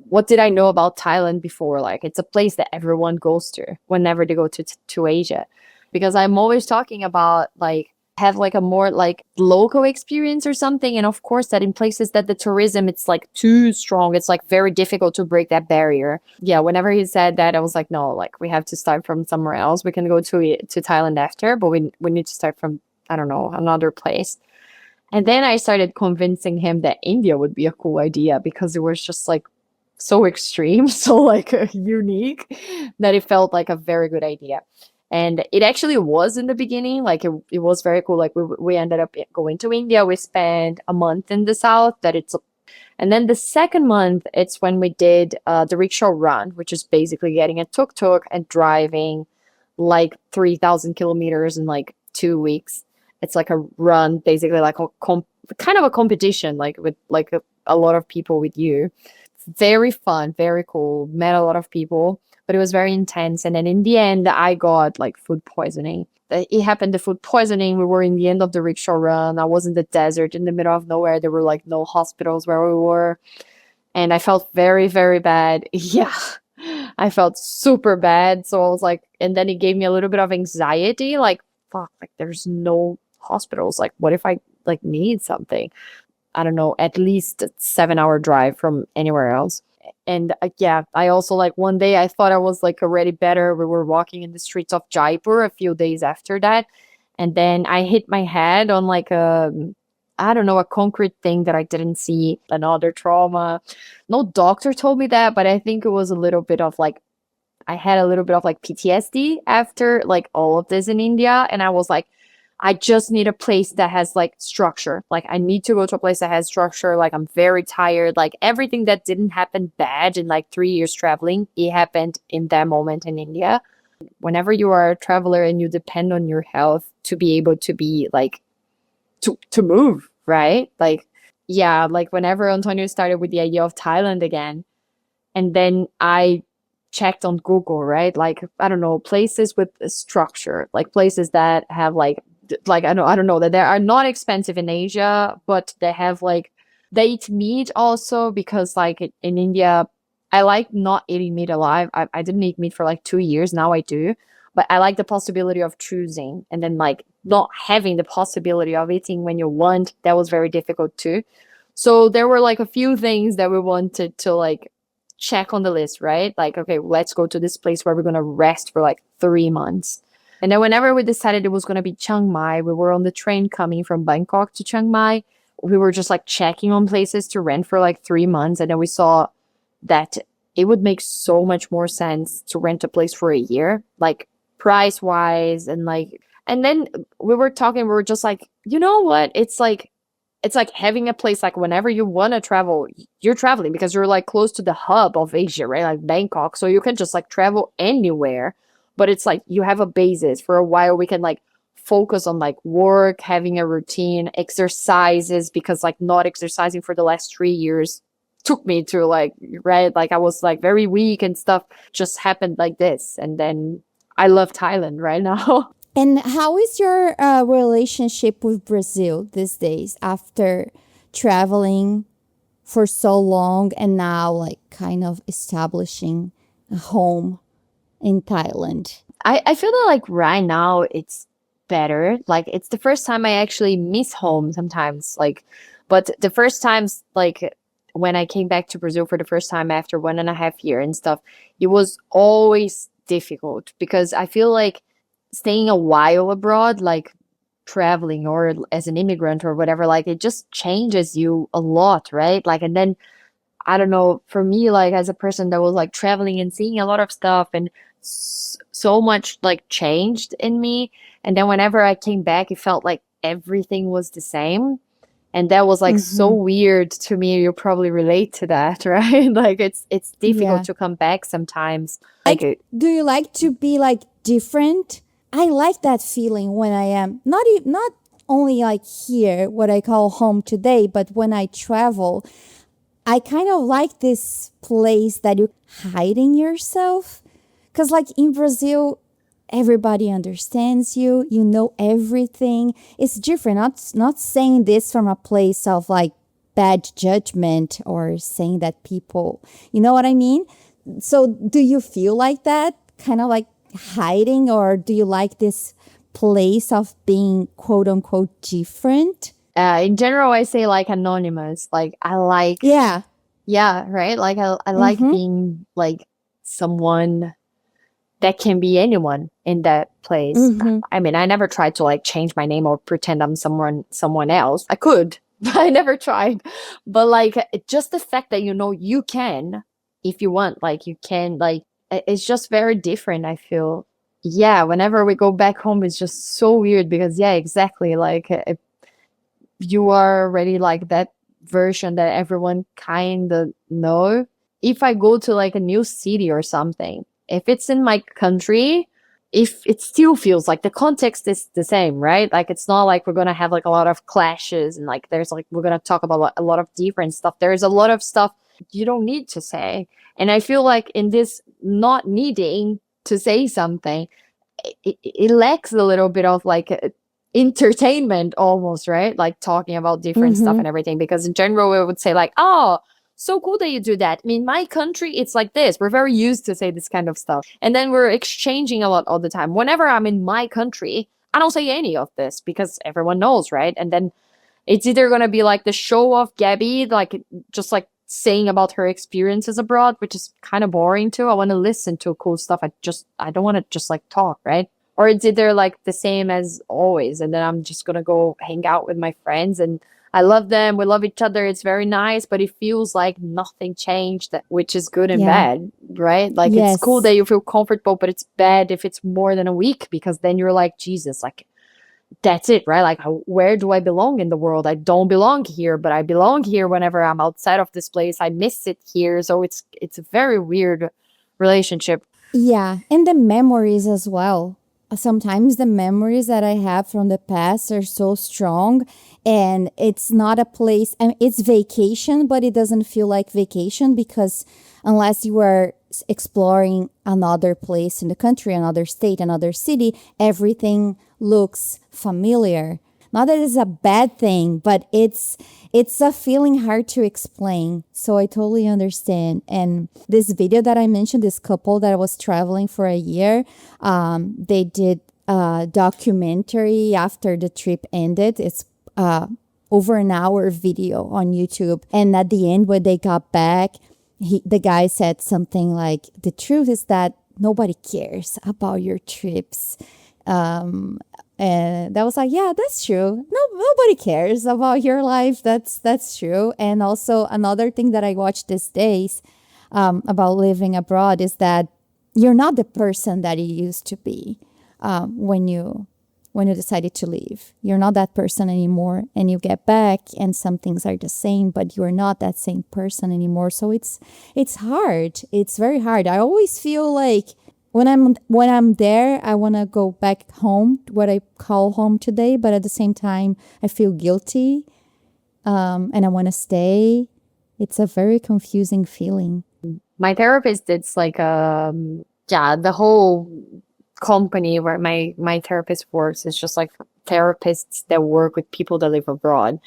what did I know about Thailand before? Like it's a place that everyone goes to whenever they go to Asia. Because I'm always talking about like have like a more like local experience or something. And of course that in places that the tourism it's like too strong, it's like very difficult to break that barrier. Yeah, whenever he said that, I was like, no, like we have to start from somewhere else. We can go to Thailand after, but we need to start from, I don't know, another place. And then I started convincing him that India would be a cool idea because it was just like so extreme, so like unique that it felt like a very good idea. And it actually was in the beginning, like it was very cool. Like we ended up going to India. We spent a month in the south and then the second month, it's when we did the rickshaw run, which is basically getting a tuk-tuk and driving like 3,000 kilometers in like 2 weeks. It's like a run, basically like a kind of a competition, like with like a lot of people with you. Very fun, very cool. Met a lot of people, but it was very intense. And then in the end, I got like food poisoning. It happened, the food poisoning. We were in the end of the rickshaw run. I was in the desert in the middle of nowhere. There were like no hospitals where we were. And I felt very, very bad. Yeah, I felt super bad. So I was like, and then it gave me a little bit of anxiety. Like, fuck, like there's no hospitals. Like, what if I like need something? I don't know, at least a 7-hour drive from anywhere else. And yeah, I also like one day I thought I was like already better. We were walking in the streets of Jaipur a few days after that. And then I hit my head on like I don't know, a concrete thing that I didn't see, another trauma. No doctor told me that, but I think it was a little bit of like, I had a little bit of like PTSD after like all of this in India. And I was like, I just need a place that has like structure. Like I need to go to a place that has structure. Like I'm very tired. Like everything that didn't happen bad in like 3 years traveling, it happened in that moment in India. Whenever you are a traveler and you depend on your health to be able to be like to move, right? Like yeah, like whenever Antonio started with the idea of Thailand again, and then I checked on Google, right? Like I don't know, places with a structure, like places that have like I don't know that they are not expensive in Asia, but they have like they eat meat also because like in India, I like not eating meat alive. I didn't eat meat for like 2 years. Now I do, but I like the possibility of choosing and then like not having the possibility of eating when you want. That was very difficult too. So there were like a few things that we wanted to like check on the list, right? Like, okay, let's go to this place where we're going to rest for like 3 months. And then whenever we decided it was going to be Chiang Mai, we were on the train coming from Bangkok to Chiang Mai. We were just like checking on places to rent for like 3 months. And then we saw that it would make so much more sense to rent a place for a year, like price wise. And like, and then we were talking, we were just like, you know what? It's like having a place like whenever you want to travel, you're traveling because you're like close to the hub of Asia, right? Like Bangkok. So you can just like travel anywhere, but it's like you have a basis for a while. We can like focus on like work, having a routine, exercises, because like not exercising for the last 3 years took me to like, right? Like I was like very weak and stuff just happened like this. And then I love Thailand right now. And how is your relationship with Brazil these days after traveling for so long and now like kind of establishing a home in Thailand? I feel that like right now it's better. Like it's the first time I actually miss home sometimes. Like, but the first times like when I came back to Brazil for the first time after 1.5 years and stuff, it was always difficult because I feel like staying a while abroad, like traveling or as an immigrant or whatever, like it just changes you a lot, right? Like, and then I don't know, for me, like as a person that was like traveling and seeing a lot of stuff and so much like changed in me. And then whenever I came back, it felt like everything was the same. And that was like so Mm-hmm. weird to me. You probably relate to that, right? Like it's difficult Yeah. to come back sometimes. Like Do you like to be like different? I like that feeling when I am not only like here, what I call home today, but when I travel, I kind of like this place that you hiding yourself. Cause like in Brazil, everybody understands you. You know everything. It's different. Not saying this from a place of like bad judgment or saying that people, you know what I mean? So do you feel like that? Kind of like hiding, or do you like this place of being quote unquote different? in general, I say like anonymous. Like I like, Yeah. yeah, right? Like I like Mm-hmm. being like someone that can be anyone in that place. Mm-hmm. I mean, I never tried to like change my name or pretend I'm someone else. I could, but I never tried. But like just the fact that you know you can if you want, like you can like it's just very different, I feel. Yeah, whenever we go back home it's just so weird because yeah, exactly like you are already like that version that everyone kind of know. If I go to like a new city or something, if it's in my country, if it still feels like the context is the same, right? Like it's not like we're gonna have like a lot of clashes and like there's like we're gonna talk about a lot of different stuff. There's a lot of stuff you don't need to say, and I feel like in this not needing to say something, it lacks a little bit of like entertainment almost, right? Like talking about different stuff Mm-hmm. and everything. Because in general, we would say like, oh, so cool that you do that. I mean, my country, it's like this. We're very used to say this kind of stuff. And then we're exchanging a lot all the time. Whenever I'm in my country, I don't say any of this because everyone knows, right? And then it's either gonna be like the show off Gabby, like just like saying about her experiences abroad, which is kind of boring too. I want to listen to cool stuff. I don't want to just like talk, right? Or it's either like the same as always, and then I'm just gonna go hang out with my friends and I love them. We love each other. It's very nice, but it feels like nothing changed, which is good and Yeah. bad, right? Like it's cool Yes. that you feel comfortable, but it's bad if it's more than a week because then you're like, Jesus, like that's it, right? Like, where do I belong in the world? I don't belong here, but I belong here whenever I'm outside of this place. I miss it here, so it's a very weird relationship. Yeah, and the memories as well. Sometimes the memories that I have from the past are so strong, and it's not a place, I mean, it's vacation, but it doesn't feel like vacation because unless you are exploring another place in the country, another state, another city, everything looks familiar. Not that it's a bad thing, but it's a feeling hard to explain. So I totally understand. And this video that I mentioned, this couple that was traveling for a year, they did a documentary after the trip ended. It's over an hour video on YouTube. And at the end, when they got back, the guy said something like, "The truth is that nobody cares about your trips." And that was like, yeah, that's true. No, nobody cares about your life. That's true. And also another thing that I watch these days about living abroad is that you're not the person that you used to be when you decided to leave. You're not that person anymore, and you get back, and some things are the same, but you're not that same person anymore. So it's hard. It's very hard. I always feel like when I'm there, I want to go back home, what I call home today, but at the same time, I feel guilty, and I want to stay. It's a very confusing feeling. My therapist, it's like yeah, the whole company where my therapist works is just like therapists that work with people that live abroad.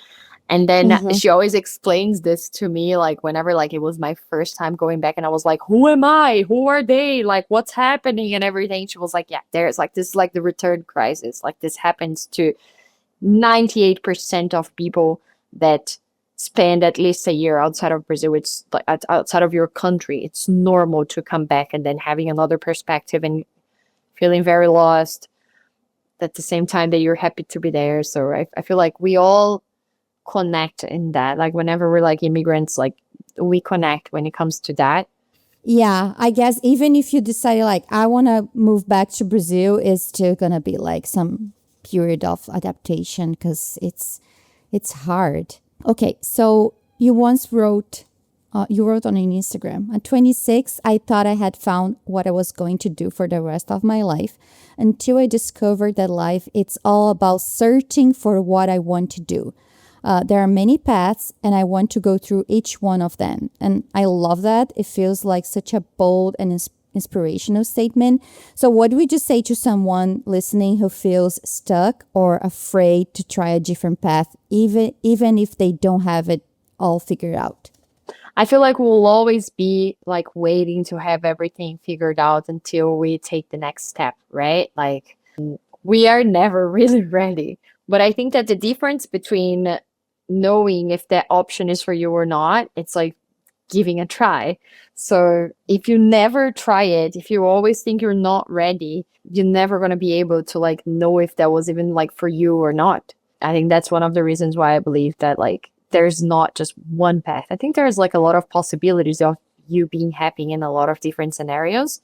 And then Mhm. she always explains this to me, like whenever like it was my first time going back and I was like, who am I? Who are they? Like what's happening and everything. She was like, yeah, there's like this is like the return crisis. Like this happens to 98% of people that spend at least a year outside of Brazil. It's like outside of your country. It's normal to come back and then having another perspective and feeling very lost at the same time that you're happy to be there. So I feel like we all connect in that. Like whenever we're like immigrants, like we connect when it comes to that. Yeah, I guess even if you decide like I want to move back to Brazil, it's still gonna be like some period of adaptation because it's hard. Okay, so you wrote on an Instagram at 26, I thought I had found what I was going to do for the rest of my life until I discovered that life it's all about searching for what I want to do. There are many paths, and I want to go through each one of them. And I love that. It feels like such a bold and inspirational statement. So, what would you say to someone listening who feels stuck or afraid to try a different path, even if they don't have it all figured out? I feel like we'll always be like waiting to have everything figured out until we take the next step, right? Like we are never really ready. But I think that the difference between knowing if that option is for you or not, it's like giving a try. So if you never try it, if you always think you're not ready, you're never going to be able to like know if that was even like for you or not. I think that's one of the reasons why I believe that like there's not just one path. I think there's like a lot of possibilities of you being happy in a lot of different scenarios.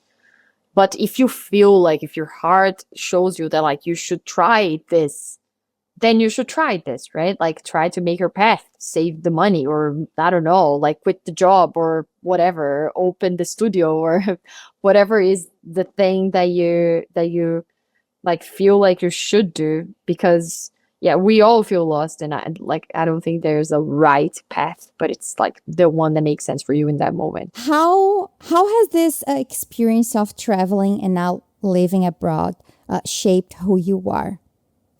But if you feel like if your heart shows you that like you should try this, then you should try this, right? Like try to make your path, save the money, or I don't know, like quit the job or whatever, open the studio or whatever is the thing that you like feel like you should do. Because yeah, we all feel lost, and I don't think there's a right path, but it's like the one that makes sense for you in that moment. How has this experience of traveling and now living abroad shaped who you are?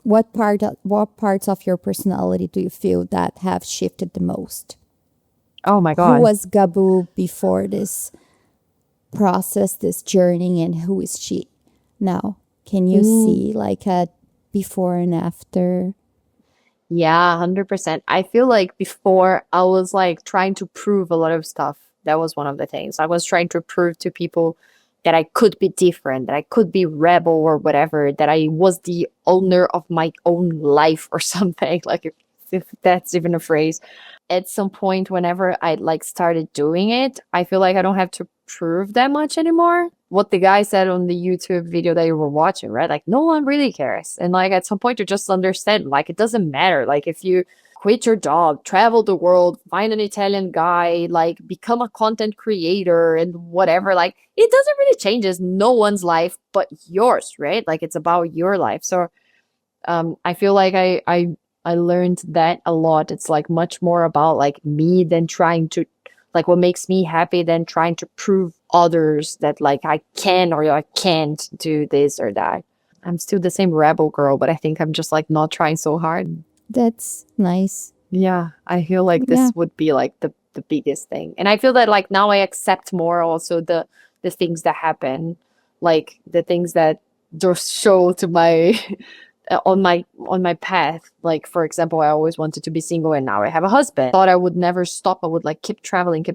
What parts of your personality do you feel that have shifted the most? Oh my Who god. was Gabu before this process, this journey, and who is she now? Can you see like a before and after? Yeah, 100%. I feel like before I was like trying to prove a lot of stuff. That was one of the things. I was trying to prove to people that I could be different, that I could be rebel or whatever, that I was the owner of my own life or something, like if that's even a phrase. At some point, whenever I like started doing it, I feel like I don't have to prove that much anymore. What the guy said on the YouTube video that you were watching, right? Like no one really cares. And like at some point you just understand, like it doesn't matter. Like if you quit your job, travel the world, find an Italian guy, like become a content creator and whatever, like it doesn't really changes no one's life but yours, right? Like it's about your life. So I feel like I learned that a lot. It's like much more about like me than trying to like what makes me happy than trying to prove others that like I can or I can't do this or that. I'm still the same rebel girl, but I think I'm just like not trying so hard. That's nice. Yeah, I feel like Yeah. this would be like the biggest thing. And I feel that like now I accept more also the things that happen, like the things that just show to my on my path. Like for example, I always wanted to be single and now I have a husband. Thought I would never stop. I would like keep traveling,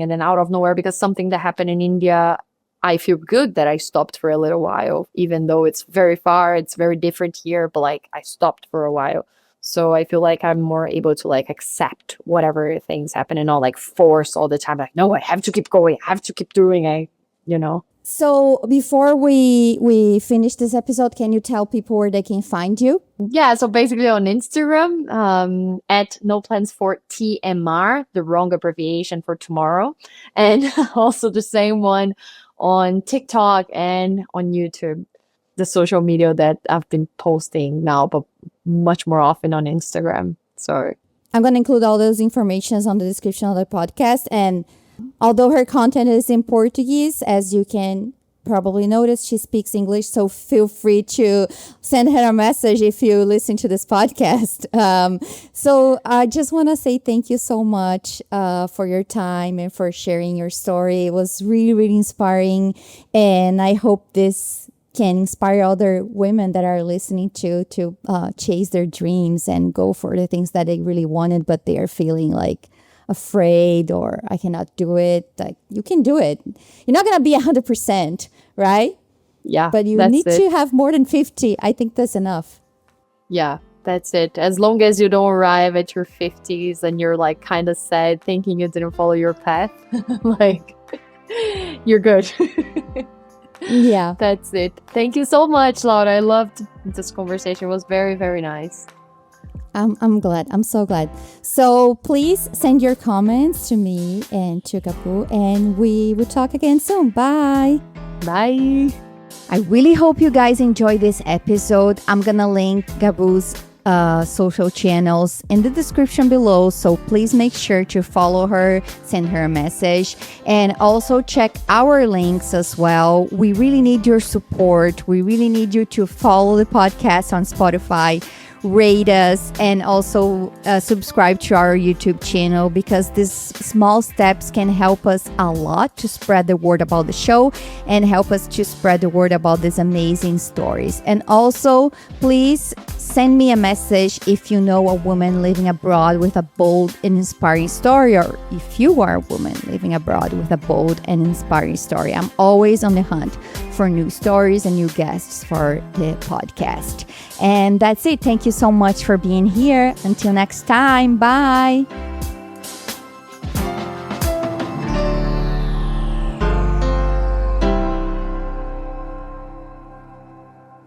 and then out of nowhere because something that happened in India, I feel good that I stopped for a little while, even though it's very far, it's very different here, but like I stopped for a while. So I feel like I'm more able to like accept whatever things happen and not like force all the time. Like, no, I have to keep going. I have to keep doing it, you know? So before we finish this episode, can you tell people where they can find you? Yeah, so basically on Instagram, at no plans for TMR, the wrong abbreviation for tomorrow. And also the same one on TikTok and on YouTube, the social media that I've been posting now, but much more often on Instagram. So I'm going to include all those informations on the description of the podcast. And although her content is in Portuguese, as you can probably noticed she speaks English, so feel free to send her a message if you listen to this podcast. So I just want to say thank you so much for your time and for sharing your story. It was really, really inspiring, and I hope this can inspire other women that are listening to chase their dreams and go for the things that they really wanted, but they are feeling like afraid or I cannot do it. Like, you can do it. You're not going to be 100%, right? Yeah, But you that's need it. to have more than 50. I think that's enough. Yeah, that's it. As long as you don't arrive at your 50s and you're like kind of sad thinking you didn't follow your path, like, you're good. Yeah. That's it. Thank you so much, Laura. I loved this conversation. It was very, very nice. I'm glad. I'm so glad. So please send your comments to me and to Gabu, and we will talk again soon. Bye. Bye. I really hope you guys enjoyed this episode. I'm going to link Gabu's social channels in the description below. So please make sure to follow her, send her a message, and also check our links as well. We really need your support. We really need you to follow the podcast on Spotify, rate us, and also subscribe to our YouTube channel, because these small steps can help us a lot to spread the word about the show and help us to spread the word about these amazing stories. And also, please send me a message if you know a woman living abroad with a bold and inspiring story, or if you are a woman living abroad with a bold and inspiring story. I'm always on the hunt for new stories and new guests for the podcast. And that's it. Thank you so much for being here. Until next time. Bye.